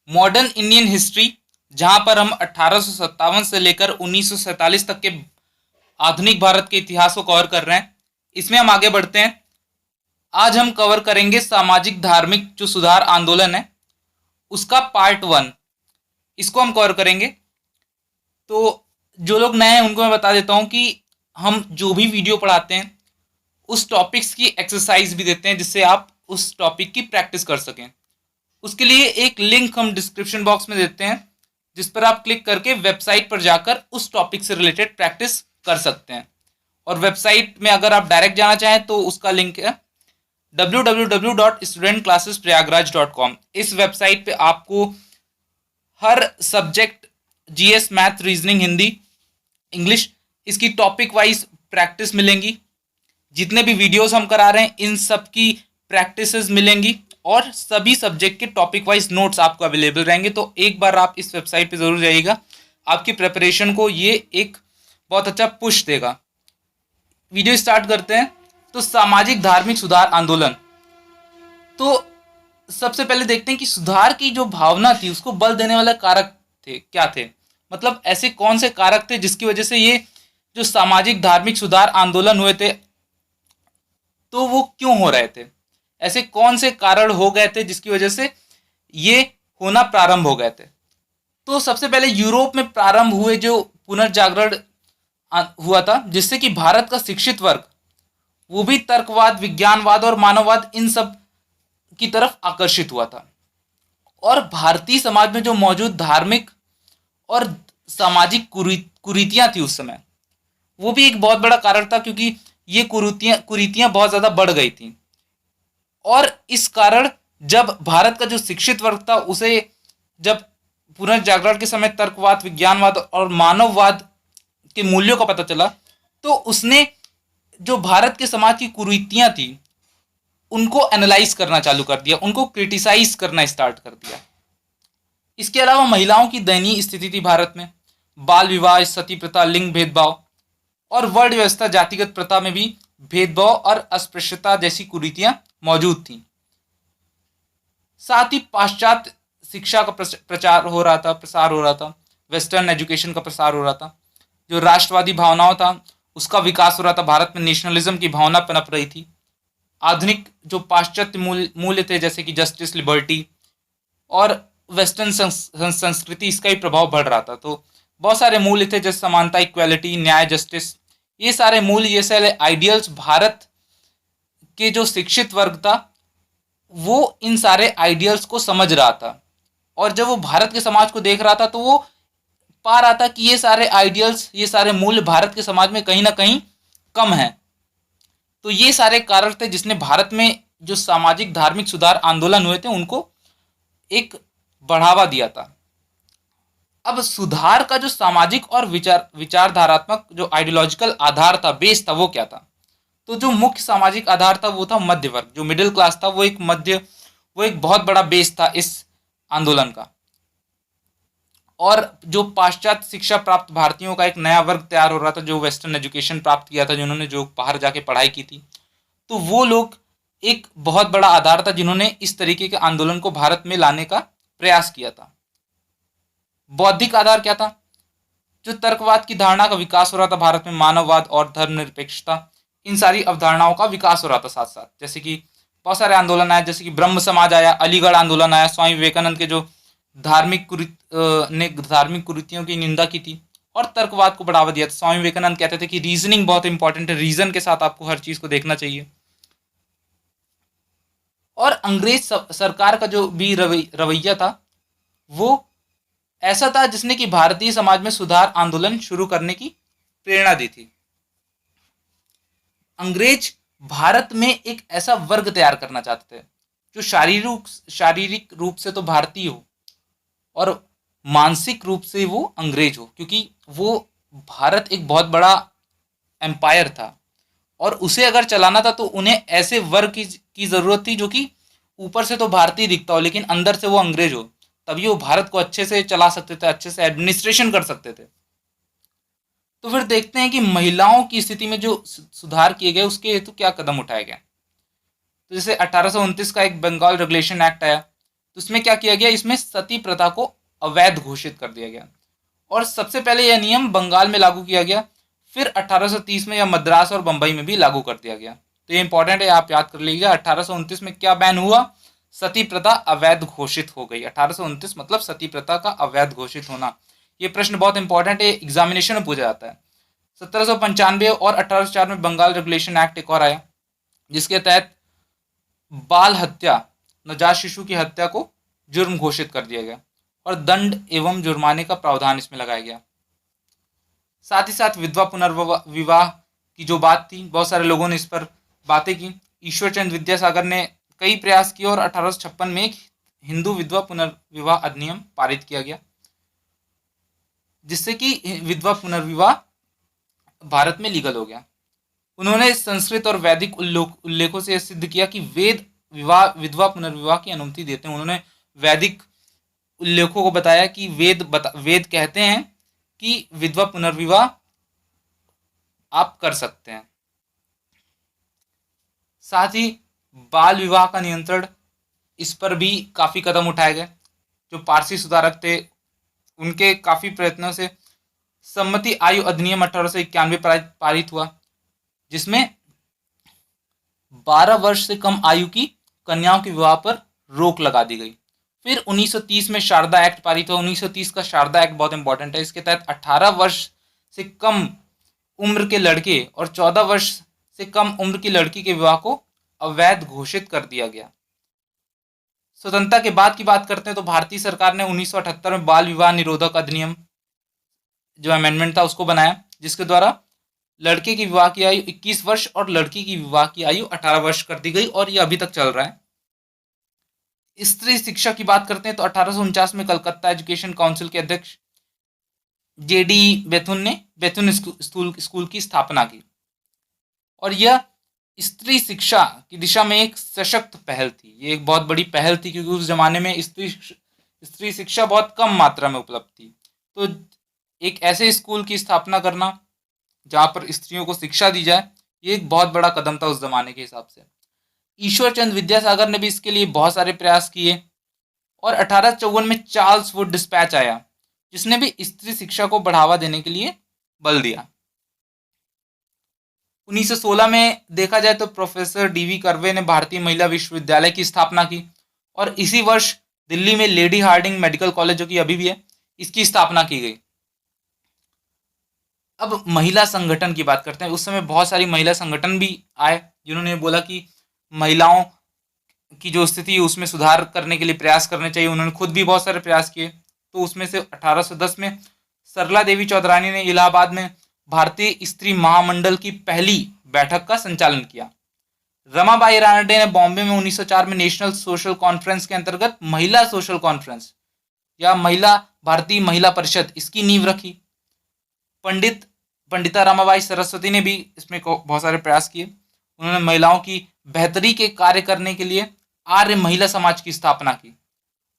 Modern Indian history, जहां पर हम 1857 से लेकर 1947 तक के आधुनिक भारत के इतिहास को कवर कर रहे हैं। इसमें हम आगे बढ़ते हैं। आज हम कवर करेंगे सामाजिक धार्मिक जो सुधार आंदोलन है उसका पार्ट 1, इसको हम कवर करेंगे। तो जो लोग नए हैं उनको मैं बता देता हूं कि हम जो भी वीडियो पढ़ाते हैं उस टॉपिक्स की एक्सरसाइज भी देते हैं जिससे आप उस टॉपिक की प्रैक्टिस कर सकें। उसके लिए एक लिंक हम डिस्क्रिप्शन बॉक्स में देते हैं जिस पर आप क्लिक करके वेबसाइट पर जाकर उस टॉपिक से रिलेटेड प्रैक्टिस कर सकते हैं। और वेबसाइट में अगर आप डायरेक्ट जाना चाहें तो उसका लिंक है www.studentclassesprayagraj.com। इस वेबसाइट पे आपको हर subject GS, math, reasoning, Hindi, English, इसकी टॉपिक वाइज प्रैक्टिस मिलेंगी। जितने भी वीडियोस हम करा रहे हैं इन सब की प्रैक्टिसेस मिलेंगी और सभी सब्जेक्ट के टॉपिक वाइज नोट्स आपको अवेलेबल रहेंगे। तो एक बार आप इस वेबसाइट पे जरूर जाइएगा, आपकी प्रिपरेशन को ये एक बहुत अच्छा पुश देगा। वीडियो स्टार्ट करते हैं। तो सामाजिक धार्मिक सुधार आंदोलन, तो सबसे पहले देखते हैं कि सुधार की जो भावना थी उसको बल देने वाले कारक थे क्या थे। मतलब ऐसे कौन से कारक थे जिसकी वजह से ये जो सामाजिक धार्मिक सुधार आंदोलन हुए थे तो वो क्यों हो रहे थे, ऐसे कौन से कारण हो गए थे जिसकी वजह से ये होना प्रारंभ हो गए थे। तो सबसे पहले यूरोप में प्रारंभ हुए जो पुनर्जागरण हुआ था जिससे कि भारत का शिक्षित वर्ग वो भी तर्कवाद, विज्ञानवाद और मानववाद इन सब की तरफ आकर्षित हुआ था। और भारतीय समाज में जो मौजूद धार्मिक और सामाजिक कुरीतियां थी उस समय, वो भी एक बहुत बड़ा कारण था क्योंकि ये कुरीतियां बहुत ज्यादा बढ़ गई थी। और इस कारण जब भारत का जो शिक्षित वर्ग था उसे जब पुनर्जागरण के समय तर्कवाद, विज्ञानवाद और मानववाद के मूल्यों का पता चला तो उसने जो भारत के समाज की कुरीतियां थी उनको एनालाइज करना चालू कर दिया, उनको क्रिटिसाइज करना स्टार्ट कर दिया। इसके अलावा महिलाओं की दयनीय स्थिति थी भारत में, बाल विवाह, सती प्रथा, लिंग भेदभाव और वर्ण व्यवस्था, जातिगत प्रथा में भी भेदभाव और अस्पृश्यता जैसी कुरीतियां मौजूद थी। साथ ही पाश्चात्य शिक्षा का प्रसार हो रहा था, वेस्टर्न एजुकेशन का प्रसार हो रहा था, जो राष्ट्रवादी भावनाओं था उसका विकास हो रहा था, भारत में नेशनलिज्म की भावना पनप रही थी। आधुनिक जो पाश्चात्य मूल्य थे जैसे कि जस्टिस, लिबर्टी और वेस्टर्न संस्कृति, इसका भी प्रभाव बढ़ रहा था। तो बहुत सारे मूल्य थे जैसे समानता, इक्वालिटी, न्याय, जस्टिस, ये सारे मूल्य, ये सारे आइडियल्स भारत के जो शिक्षित वर्ग था वो इन सारे आइडियल्स को समझ रहा था। और जब वो भारत के समाज को देख रहा था तो वो पा रहा था कि ये सारे आइडियल्स, ये सारे मूल्य भारत के समाज में कहीं ना कहीं कम है। तो ये सारे कारण थे जिसने भारत में जो सामाजिक धार्मिक सुधार आंदोलन हुए थे उनको एक बढ़ावा दिया था। अब सुधार का जो सामाजिक और विचारधारात्मक जो आइडियोलॉजिकल आधार था, बेस था, वो क्या था। तो जो मुख्य सामाजिक आधार था वो था मध्य वर्ग, जो मिडिल क्लास था, वो एक बहुत बड़ा बेस था इस आंदोलन का। और जो पाश्चात्य शिक्षा प्राप्त भारतीयों का एक नया वर्ग तैयार हो रहा था, जो वेस्टर्न एजुकेशन प्राप्त किया था, जिन्होंने जो बाहर जाके पढ़ाई की थी, तो वो लोग एक बहुत बड़ा आधार था जिन्होंने इस तरीके के आंदोलन को भारत में लाने का प्रयास किया था। बौद्धिक आधार क्या था, जो तर्कवाद की धारणा का विकास हो रहा था भारत में, मानववाद और धर्मनिरपेक्षता, इन सारी अवधारणाओं का विकास हो रहा था साथ साथ। जैसे कि बहुत सारे आंदोलन आए, जैसे कि ब्रह्म समाज आया, अलीगढ़ आंदोलन आया, स्वामी विवेकानंद के जो धार्मिक कुरीतियों की निंदा की थी और तर्कवाद को बढ़ावा दिया था। स्वामी विवेकानंद कहते थे कि रीजनिंग बहुत इंपॉर्टेंट है, रीजन के साथ आपको हर चीज को देखना चाहिए। और अंग्रेज सरकार का जो भी रवैया था वो ऐसा था जिसने कि भारतीय समाज में सुधार आंदोलन शुरू करने की प्रेरणा दी थी। अंग्रेज भारत में एक ऐसा वर्ग तैयार करना चाहते थे जो शारीरिक रूप से तो भारतीय हो और मानसिक रूप से वो अंग्रेज हो, क्योंकि वो भारत एक बहुत बड़ा एम्पायर था और उसे अगर चलाना था तो उन्हें ऐसे वर्ग की जरूरत थी जो कि ऊपर से तो भारतीय दिखता हो लेकिन अंदर से वो अंग्रेज हो, तभी वो भारत को अच्छे से चला सकते थे, अच्छे से एडमिनिस्ट्रेशन कर सकते थे। तो फिर देखते हैं कि महिलाओं की स्थिति में जो सुधार किए गए उसके हेतु क्या कदम उठाए गए। तो जैसे 1829 का एक बंगाल रेगुलेशन एक्ट आया तो इसमें क्या किया गया, इसमें सती प्रथा को अवैध घोषित कर दिया गया। और सबसे पहले यह नियम बंगाल में लागू किया गया, फिर 1830 में यह मद्रास और बंबई में भी लागू कर दिया गया। तो ये इंपॉर्टेंट है, आप याद कर लीजिए। 1829 में क्या बैन हुआ, सती प्रथा अवैध घोषित हो गई। 1829 मतलब सती प्रथा का अवैध घोषित होना। ये प्रश्न बहुत इंपॉर्टेंट है, एग्जामिनेशन में पूछा जाता है। 1795 और 1804 में बंगाल रेगुलेशन एक्ट एक और आया, जिसके तहत बाल हत्या, नवजात शिशु की हत्या को जुर्म घोषित कर दिया गया और दंड एवं जुर्माने का प्रावधान इसमें लगाया गया। साथ ही साथ विधवा पुनर्विवाह की जो बात थी, बहुत सारे लोगों ने इस पर बातें की। ईश्वर चंद्र विद्यासागर ने कई प्रयास किए और 1856 में एक हिंदू विधवा पुनर्विवाह अधिनियम पारित किया गया, जिससे कि विधवा पुनर्विवाह भारत में लीगल हो गया। उन्होंने संस्कृत और वैदिक उल्लेखों से सिद्ध किया कि वेद विधवा पुनर्विवाह की अनुमति देते हैं। उन्होंने वैदिक उल्लेखों को बताया कि वेद कहते हैं कि विधवा पुनर्विवाह आप कर सकते हैं। साथ ही बाल विवाह का नियंत्रण, इस पर भी काफी कदम उठाए गए। जो पारसी सुधारक थे, उनके काफी प्रयत्नों से सम्मति आयु अधिनियम 1891 पारित हुआ, जिसमें 12 वर्ष से कम आयु की कन्याओं के विवाह पर रोक लगा दी गई। फिर 1930 में शारदा एक्ट पारित हुआ। 1930 का शारदा एक्ट बहुत इंपॉर्टेंट है। इसके तहत 18 वर्ष से कम उम्र के लड़के और 14 वर्ष से कम उम्र की लड़की के विवाह को अवैध घोषित कर दिया गया। स्वतंत्रता के बाद की बात करते हैं तो भारतीय सरकार ने 1978 में बाल विवाह निरोधक अधिनियम, जो अमेंडमेंट था, उसको बनाया, जिसके द्वारा लड़के की विवाह की आयु 21 वर्ष और लड़की की विवाह की आयु 18 वर्ष कर दी गई, और ये अभी तक चल रहा है। स्त्री शिक्षा की बात करते हैं तो 1849 में कलकत्ता एजुकेशन काउंसिल के अध्यक्ष जेडी बेथुन ने बेथुन स्कूल की स्थापना की, और यह स्त्री शिक्षा की दिशा में एक सशक्त पहल थी। ये एक बहुत बड़ी पहल थी, क्योंकि उस जमाने में स्त्री शिक्षा बहुत कम मात्रा में उपलब्ध थी। तो एक ऐसे स्कूल की स्थापना करना जहाँ पर स्त्रियों को शिक्षा दी जाए, ये एक बहुत बड़ा कदम था उस जमाने के हिसाब से। ईश्वर चंद्र विद्यासागर ने भी इसके लिए बहुत सारे प्रयास किए, और 1854 में चार्ल्स वुड डिस्पैच आया, जिसने भी स्त्री शिक्षा को बढ़ावा देने के लिए बल दिया। 1916 में देखा जाए तो प्रोफेसर डीवी कर्वे ने भारतीय महिला विश्वविद्यालय की स्थापना की, और इसी वर्ष दिल्ली में लेडी हार्डिंग मेडिकल कॉलेज, जो कि अभी भी है, इसकी स्थापना की गई। अब महिला संगठन की बात करते हैं। उस समय बहुत सारी महिला संगठन भी आए, जिन्होंने बोला कि महिलाओं की जो स्थिति है उसमें सुधार करने के लिए प्रयास करने चाहिए। उन्होंने खुद भी बहुत सारे प्रयास किए। तो उसमें से 1810 में सरला देवी चौधरानी ने इलाहाबाद में भारतीय स्त्री महामंडल की पहली बैठक का संचालन किया। रमाबाई रानडे ने बॉम्बे में 1904 में नेशनल सोशल कॉन्फ्रेंस के अंतर्गत महिला सोशल कॉन्फ्रेंस या भारतीय महिला परिषद, इसकी नींव रखी। पंडिता रमाबाई सरस्वती ने भी इसमें बहुत सारे प्रयास किए। उन्होंने महिलाओं की बेहतरी के कार्य करने के लिए आर्य महिला समाज की स्थापना की।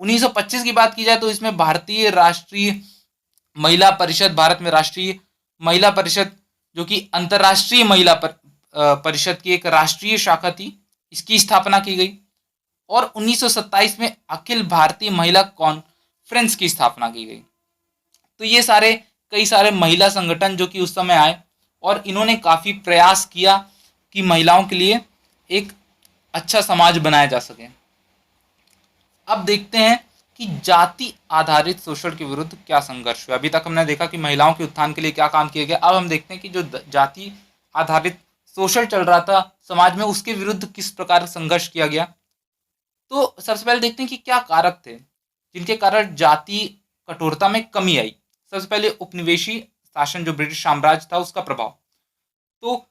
1925 की बात की जाए तो इसमें भारतीय राष्ट्रीय महिला परिषद, भारत में राष्ट्रीय महिला परिषद, जो कि अंतर्राष्ट्रीय महिला परिषद की एक राष्ट्रीय शाखा थी, इसकी स्थापना की गई। और 1927 में अखिल भारतीय महिला कॉन्फ्रेंस की स्थापना की गई। तो ये कई सारे महिला संगठन जो कि उस समय आए, और इन्होंने काफ़ी प्रयास किया कि महिलाओं के लिए एक अच्छा समाज बनाया जा सके। अब देखते हैं कि जाति आधारित शोषण के विरुद्ध क्या संघर्ष हुआ। अभी तक हमने देखा कि महिलाओं के उत्थान के लिए क्या काम किया गया। अब हम देखते हैं कि जो जाति आधारित शोषण चल रहा था समाज में, उसके विरुद्ध किस प्रकार संघर्ष किया गया। तो सबसे पहले देखते हैं कि क्या कारक थे जिनके कारण जाति कठोरता में कमी आई। सबसे पहले उपनिवेशी शासन, जो ब्रिटिश साम्राज्य था, उसका प्रभाव। तो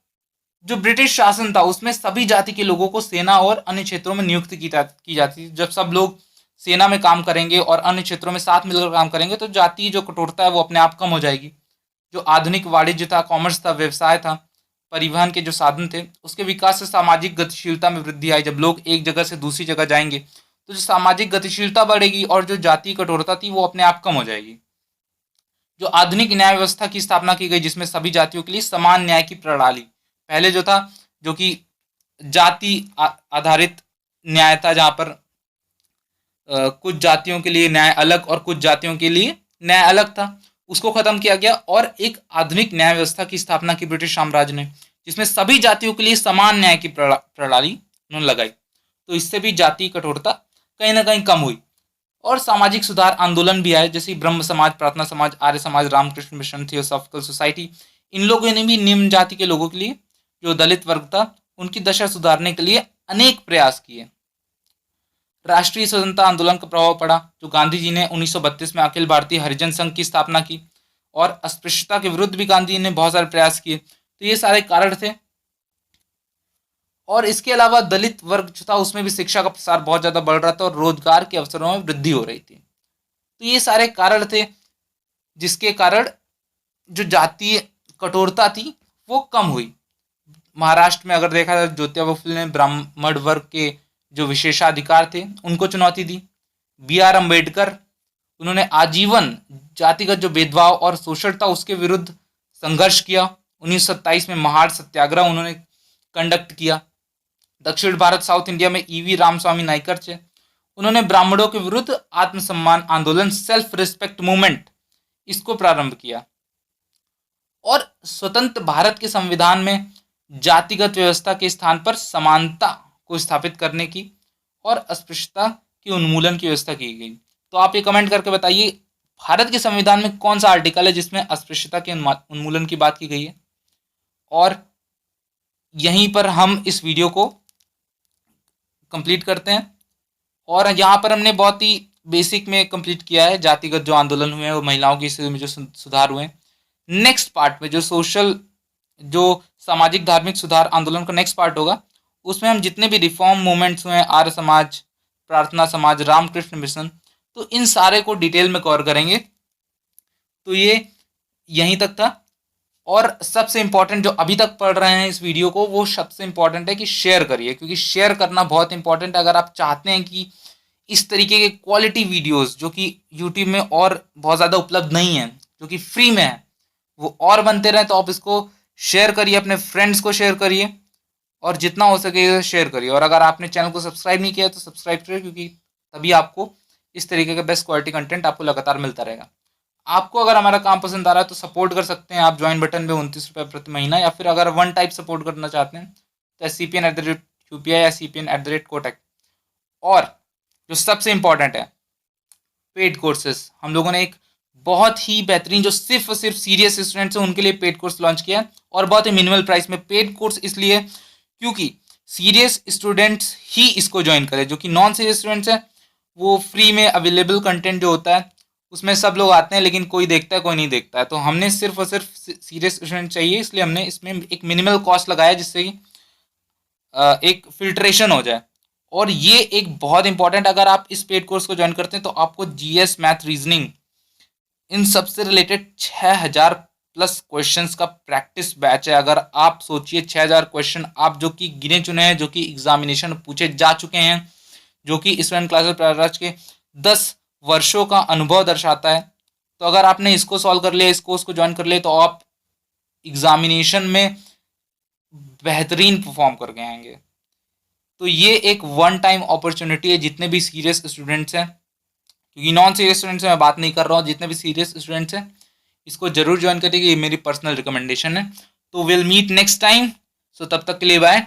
जो ब्रिटिश शासन था उसमें सभी जाति के लोगों को सेना और अन्य क्षेत्रों में नियुक्त की जाती थी। जब सब लोग सेना में काम करेंगे और अन्य क्षेत्रों में साथ मिलकर काम करेंगे तो जाति जो कठोरता है वो अपने आप कम हो जाएगी। जो आधुनिक वाणिज्य था, कॉमर्स था, व्यवसाय था, परिवहन के जो साधन थे, उसके विकास से सामाजिक गतिशीलता में वृद्धि आई। जब लोग एक जगह से दूसरी जगह जाएंगे तो जो सामाजिक गतिशीलता बढ़ेगी और जो जाति कठोरता थी वो अपने आप कम हो जाएगी। जो आधुनिक न्याय व्यवस्था की स्थापना की गई, जिसमें सभी जातियों के लिए समान न्याय की प्रणाली। पहले जो था, जो कि जाति आधारित न्याय था, जहाँ पर कुछ जातियों के लिए न्याय अलग और कुछ जातियों के लिए न्याय अलग था, उसको खत्म किया गया और एक आधुनिक न्याय व्यवस्था की स्थापना की ब्रिटिश साम्राज्य ने, जिसमें सभी जातियों के लिए समान न्याय की प्रणाली उन्होंने लगाई। तो इससे भी जाति कठोरता कहीं ना कहीं कम हुई। और सामाजिक सुधार आंदोलन भी आए, जैसे ब्रह्म समाज, प्रार्थना समाज, Arya Samaj, Ramakrishna mission, theosophical society. इन लोगों ने भी निम्न जाति के लोगों के लिए, जो दलित वर्ग था, उनकी दशा सुधारने के लिए अनेक प्रयास किए। राष्ट्रीय स्वतंत्रता आंदोलन का प्रभाव पड़ा, जो गांधी जी ने 1932 में अखिल भारतीय हरिजन संघ की स्थापना की, और अस्पृश्यता के विरुद्ध भी गांधी जी ने बहुत सारे प्रयास किए। तो ये सारे कारण थे। और इसके अलावा दलित वर्ग जो था उसमें भी शिक्षा का प्रसार बहुत ज्यादा बढ़ रहा था और रोजगार के अवसरों में वृद्धि हो रही थी। तो ये सारे कारण थे जिसके कारण जो जातीय कठोरता थी वो कम हुई। महाराष्ट्र में अगर देखा जाए, ज्योतिबा फुले ने ब्राह्मण वर्ग के जो विशेषाधिकार थे उनको चुनौती दी। बी आर अम्बेडकर, उन्होंने आजीवन जातिगत जो भेदभाव और शोषण था उसके विरुद्ध संघर्ष किया। 1927 में महार सत्याग्रह उन्होंने कंडक्ट किया। दक्षिण भारत, साउथ इंडिया में ईवी रामस्वामी नायकर थे, उन्होंने ब्राह्मणों के विरुद्ध आत्मसम्मान आंदोलन, सेल्फ रिस्पेक्ट मूवमेंट, इसको प्रारंभ किया। और स्वतंत्र भारत के संविधान में जातिगत व्यवस्था के स्थान पर समानता को स्थापित करने की और अस्पृश्यता के उन्मूलन की व्यवस्था की गई। तो आप ये कमेंट करके बताइए, भारत के संविधान में कौन सा आर्टिकल है जिसमें अस्पृश्यता के उन्मूलन की बात की गई है। और यहीं पर हम इस वीडियो को कंप्लीट करते हैं। और यहाँ पर हमने बहुत ही बेसिक में कंप्लीट किया है जातिगत जो आंदोलन हुए हैं और महिलाओं की स्थिति में जो सुधार हुए हैं। नेक्स्ट पार्ट में जो सोशल, जो सामाजिक धार्मिक सुधार आंदोलन का नेक्स्ट पार्ट होगा, उसमें हम जितने भी रिफॉर्म मूवमेंट्स हुए, आर्य समाज, प्रार्थना समाज, रामकृष्ण मिशन, तो इन सारे को डिटेल में कवर करेंगे। तो ये यहीं तक था। और सबसे इंपॉर्टेंट जो अभी तक पढ़ रहे हैं इस वीडियो को, वो सबसे इंपॉर्टेंट है कि शेयर करिए, क्योंकि शेयर करना बहुत इंपॉर्टेंट है। अगर आप चाहते हैं कि इस तरीके के क्वालिटी वीडियोस जो कि यूट्यूब में और बहुत ज़्यादा उपलब्ध नहीं है, जो कि फ्री में है, वो और बनते रहे, तो आप इसको शेयर करिए, अपने फ्रेंड्स को शेयर करिए और जितना हो सके शेयर करिए। और अगर आपने चैनल को सब्सक्राइब नहीं किया तो सब्सक्राइब करिए, क्योंकि तभी आपको इस तरीके का बेस्ट क्वालिटी कंटेंट आपको लगातार मिलता रहेगा। आपको अगर हमारा काम पसंद आ रहा है तो सपोर्ट कर सकते हैं आप ज्वाइन बटन पे 29 रुपये प्रति महीना, या फिर अगर वन टाइप सपोर्ट करना चाहते हैं तो SCPN@UPI या CPN@Kotak। और जो सबसे इंपॉर्टेंट है, पेड कोर्सेज, हम लोगों ने एक बहुत ही बेहतरीन, जो सिर्फ और सिर्फ सीरियस स्टूडेंट्स हैं उनके लिए पेड कोर्स लॉन्च किया है, और बहुत ही मिनिमल प्राइस में। पेड कोर्स इसलिए क्योंकि सीरियस स्टूडेंट्स ही इसको ज्वाइन करें, जो कि नॉन सीरियस स्टूडेंट्स हैं वो फ्री में अवेलेबल कंटेंट जो होता है उसमें सब लोग आते हैं, लेकिन कोई देखता है कोई नहीं देखता है। तो हमने सिर्फ और सिर्फ सीरियस स्टूडेंट चाहिए, इसलिए हमने इसमें एक मिनिमल कॉस्ट लगाया, जिससे कि एक फिल्ट्रेशन हो जाए। और ये एक बहुत इंपॉर्टेंट, अगर आप इस पेड कोर्स को ज्वाइन करते हैं तो आपको GS, मैथ, रीजनिंग, इन सबसे रिलेटेड 6000 प्लस क्वेश्चंस का प्रैक्टिस बैच है। अगर आप सोचिए 6000 क्वेश्चन आप जो कि गिने चुने हैं, जो कि एग्जामिनेशन पूछे जा चुके हैं, जो कि स्टूडेंट क्लासेस प्रारंभ के 10 वर्षों का अनुभव दर्शाता है। तो अगर आपने इसको सॉल्व कर लिया, इस कोर्स को ज्वाइन कर लिया, तो आप एग्जामिनेशन में बेहतरीन परफॉर्म कर गए आएंगे। तो ये एक वन टाइम अपॉर्चुनिटी है जितने भी सीरियस स्टूडेंट्स हैं, क्योंकि नॉन सीरियस स्टूडेंट्स से मैं बात नहीं कर रहा हूँ, जितने भी सीरियस स्टूडेंट्स हैं इसको जरूर ज्वाइन करिए, ये मेरी पर्सनल रिकमेंडेशन है। तो विल मीट नेक्स्ट टाइम, सो तब तक के लिए बाय।